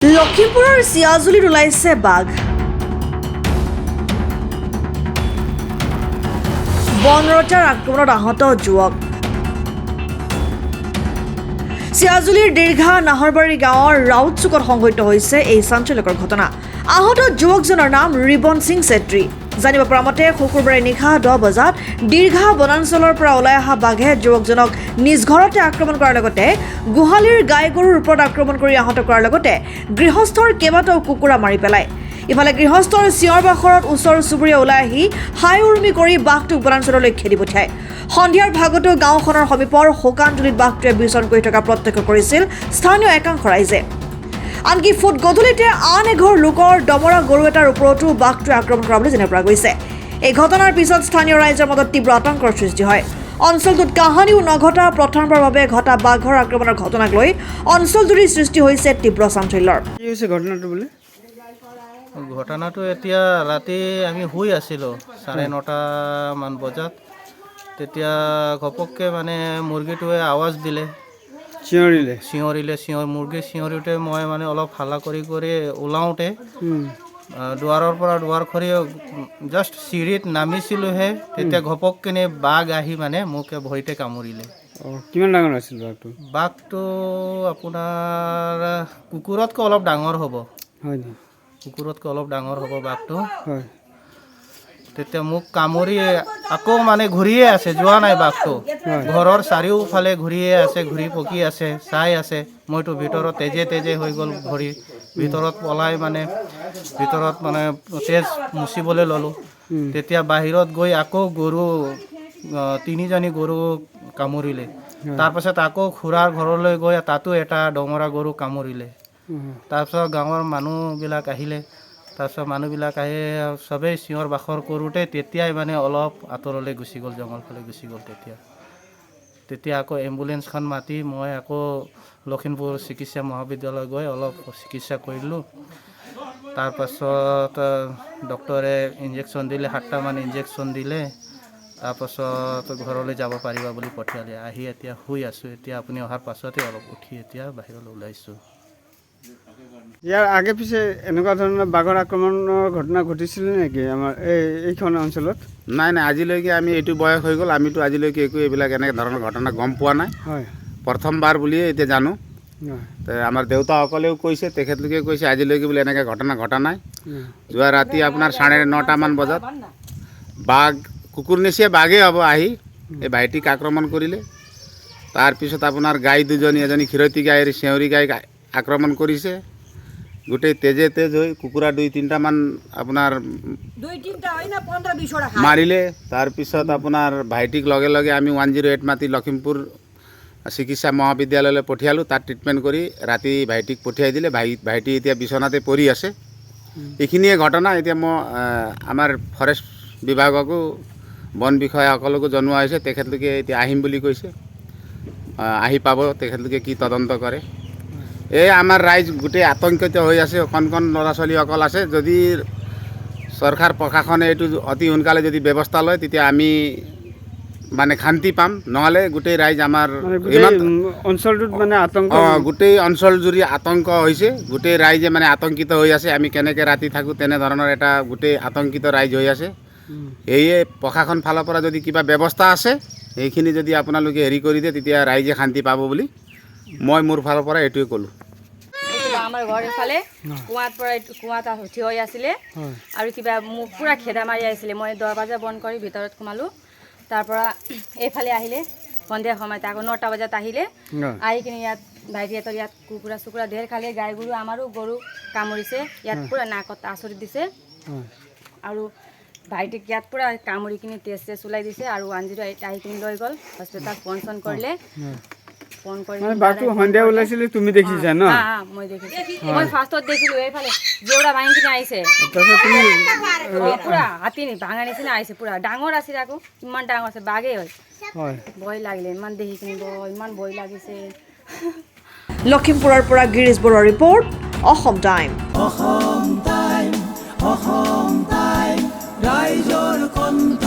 লখিমপুৰৰ চিয়াজুলিত ওলাইছে বাঘ। বনৰজাৰ আক্ৰমণত আহত যুৱক। চিয়াজুলিৰ দীৰ্ঘা নাহৰবাৰী গাঁৱৰ ৰাউত চুকত সংঘটিত হৈছে এই চাঞ্চল্যকৰ ঘটনা। আহত যুৱকজনৰ নাম ৰিবন সিং ছেত্ৰী। জানিব পৰা মতে শুকুৰবাৰে নিশা 10 বজাত দীৰ্ঘা বনাঞ্চলৰ পৰা ওলাই অহা বাঘে যুৱকজনক নিজ ঘৰতে আক্ৰমণ কৰাৰ লগতে গোহালিৰ গাই গৰুৰ ওপৰত আক্ৰমণ কৰি আহত কৰাৰ লগতে গৃহস্থৰ কেইবাটাও কুকুৰা মাৰি পেলায়। ইফালে গৃহস্থৰ চিঞৰ বাখৰত ওচৰ চুবুৰীয়া ওলাই আহি হাই উৰুমি কৰি বাঘটোক বনাঞ্চললৈ খেদি পঠিয়ায়। সন্ধিয়াৰ ভাগতো গাঁওখনৰ সমীপৰ শুকানজুলিত বাঘটোৱে বিচৰণ কৰি থকা প্ৰত্যক্ষ কৰিছিল স্থানীয় একাংশ ৰাইজে। আনকি ফুট গধূলিতে আন এঘৰ লোকৰ দমৰা গৰু এটাৰ ওপৰতো বাঘটোৱে আক্ৰমণ কৰা বুলি জানিব পৰা গৈছে। এই ঘটনাৰ পিছত স্থানীয় ৰাইজৰ মাজত তীব্ৰ আতংকৰ সৃষ্টি হয়। অঞ্চলটোত কাহানিও নঘটা প্ৰথমবাৰৰ বাবে ঘটা বাঘৰ আক্ৰমণৰ ঘটনাক লৈ অঞ্চলজুৰি সৃষ্টি হৈছে তীব্ৰ চাঞ্চল্যৰ। কি হৈছে ঘটনাটো বোলে? ঘটনাটো এতিয়া ৰাতি আমি শুই আছিলোঁ 9:30 মান বজাত। তেতিয়া ঘপককৈ মানে মুৰ্গীটোৱে আৱাজ দিলে, চিঞৰিলে মুৰ্গী চিঞৰোঁতে মই মানে অলপ হাল্লা কৰি ওলাওঁতে দুৱাৰৰ পৰা দুৱাৰ খৰি জাষ্ট চিৰিত নামিছিলোঁহে, তেতিয়া ঘপককেনে বাঘ আহি মানে মোক ভৰিতে কামুৰিলে। কিমান ডাঙৰ আছিল বাঘটো? বাঘটো আপোনাৰ কুকুৰতকৈ অলপ ডাঙৰ হ'ব। হয়, কুকুৰতকৈ অলপ ডাঙৰ হ'ব বাঘটো। হয়। তেতিয়া মোক কামুৰি আকৌ মানে ঘূৰিয়ে আছে, যোৱা নাই বাঘটো। ঘৰৰ চাৰিওফালে ঘূৰিয়ে আছে, ঘূৰি পকি আছে, চাই আছে। মইতো ভিতৰত তেজে হৈ গ'ল ভৰি, ভিতৰত পলাই মানে ভিতৰত মানে তেজ মুচিবলৈ ল'লোঁ। তেতিয়া বাহিৰত গৈ আকৌ গৰু 3জনী গৰু কামুৰিলে। তাৰপাছত আকৌ খুৰাৰ ঘৰলৈ গৈ তাতো এটা দমৰা গৰু কামুৰিলে। তাৰপিছত গাঁৱৰ মানুহবিলাক আহিলে। তাৰপিছত মানুহবিলাক আহি চবেই চিঞৰ বাখৰ কৰোঁতে তেতিয়াই মানে অলপ আঁতৰলৈ গুচি গ'ল, জংঘল ফালে গুচি গ'ল। তেতিয়া আকৌ এম্বুলেঞ্চখন মাতি মই আকৌ লখিমপুৰ চিকিৎসা মহাবিদ্যালয় গৈ অলপ চিকিৎসা কৰিলোঁ। তাৰপাছত ডক্টৰে ইনজেকশ্যন দিলে, 7টামান ইনজেকশ্যন দিলে। তাৰপাছত ঘৰলৈ যাব পাৰিবা বুলি পঠিয়ালে। আহি এতিয়া শুই আছোঁ। এতিয়া আপুনি অহাৰ পাছতে অলপ উঠি এতিয়া বাহিৰলৈ ওলাইছোঁ। ইয়াৰ আগে পিছে এনেকুৱা ধৰণৰ বাঘৰ আক্ৰমণৰ ঘটনা ঘটিছিল নেকি আমাৰ এইখন অঞ্চলত? নাই, আজিলৈকে আমি এইটো বয়স হৈ গ'ল, আমিতো আজিলৈকে একো এইবিলাক এনেকৈ ধৰণৰ ঘটনা গম পোৱা নাই। হয়, প্ৰথমবাৰ বুলিয়ে এতিয়া জানো। আমাৰ দেউতাসকলেও কৈছে, তেখেতলোকে কৈছে আজিলৈকে বোলে এনেকৈ ঘটনা ঘটা নাই। যোৱা ৰাতি আপোনাৰ 9:30মান বজাত বাঘ, কুকুৰ নিচিনা বাঘেই হ'ব, আহি এই ভাইটিক আক্ৰমণ কৰিলে। তাৰপিছত আপোনাৰ গাই দুজনী, এজনী ক্ষীৰতী গাই আৰু চেউৰী গাইক আক্ৰমণ কৰিছে। গোটেই তেজ হৈ কুকুৰা 2-3টামান আপোনাৰ মাৰিলে। তাৰপিছত আপোনাৰ ভাইটিক লগে লগে আমি 108 মাতি লখিমপুৰ চিকিৎসা মহাবিদ্যালয়লৈ পঠিয়ালোঁ। তাত ট্ৰিটমেণ্ট কৰি ৰাতি ভাইটিক পঠিয়াই দিলে। ভাইটি এতিয়া বিচনাতে পৰি আছে। এইখিনিয়ে ঘটনা। এতিয়া মই আমাৰ ফৰেষ্ট বিভাগকো, বন বিষয়াসকলকো জনোৱা হৈছে। তেখেতলোকে এতিয়া আহিম বুলি কৈছে, আহি পাব তেখেতলোকে কি তদন্ত কৰে। এই আমাৰ ৰাইজ গোটেই আতংকিত হৈ আছে। কণ ল'ৰা ছোৱালীসকল আছে। যদি চৰকাৰ প্ৰশাসনে এইটো অতি সোনকালে যদি ব্যৱস্থা লয় তেতিয়া আমি মানে শান্তি পাম। নহ'লে গোটেই ৰাইজ আমাৰ অঞ্চলটোত মানে আতংক, গোটেই অঞ্চল জুৰি আতংক হৈছে। গোটেই ৰাইজে মানে আতংকিত হৈ আছে। আমি কেনেকৈ ৰাতি থাকোঁ তেনেধৰণৰ এটা গোটেই আতংকিত ৰাইজ হৈ আছে। সেয়ে প্ৰশাসন ফালৰ পৰা যদি কিবা ব্যৱস্থা আছে সেইখিনি যদি আপোনালোকে হেৰি কৰি দিয়ে তেতিয়া ৰাইজে শান্তি পাব বুলি মই মোৰ ফালৰ পৰা এইটোৱে ক'লোঁ। আমাৰ ঘৰ এফালে কুঁৱাত উঠি হৈ আছিলে আৰু কিবা মোক পূৰা খেদা মাৰি আহিছিলে। মই দৰৱাজা বন্ধ কৰি ভিতৰত সোমালোঁ। তাৰপৰা এইফালে আহিলে সন্ধিয়া সময়ত, আকৌ 9টা বজাত আহিলে। আহি কিনে ইয়াত ভাইটিহঁতৰ ইয়াত কুকুৰা চুকুৰা ঢেৰ খালে। গাই গৰু, আমাৰো গৰু কামুৰিছে। ইয়াত পূৰা নাকত আঁচুৰি দিছে আৰু ভাইটিক ইয়াত পূৰা কামুৰি কিনি তেজ ওলাই দিছে। আৰু 108 আহি কিনি লৈ গ'ল হস্পিটেল, ফোন কৰিলে। ফোন কৰি বাঘটো সন্ধিয়া ওলাইছিলে, তুমি দেখিছা ন? মই দেখিছোঁ। মই ফাৰ্ষ্টত দেখিলোঁ এইফালে জেউৰা ভাঙি কিনে আহিছে, পূৰা হাতী ভাঙা নিচিনা আহিছে। পূৰা ডাঙৰ আছিল, আকৌ ইমান ডাঙৰ আছে, বাঘেই হয়। ভয় লাগিলে ইমান দেখি কিনি, ইমান ভয় লাগিছে। লখিমপুৰৰ পৰা গিৰিশ বৰুৱাৰ ৰিপৰ্ট, অসম টাইম। ৰাইজৰ কণ্ঠ।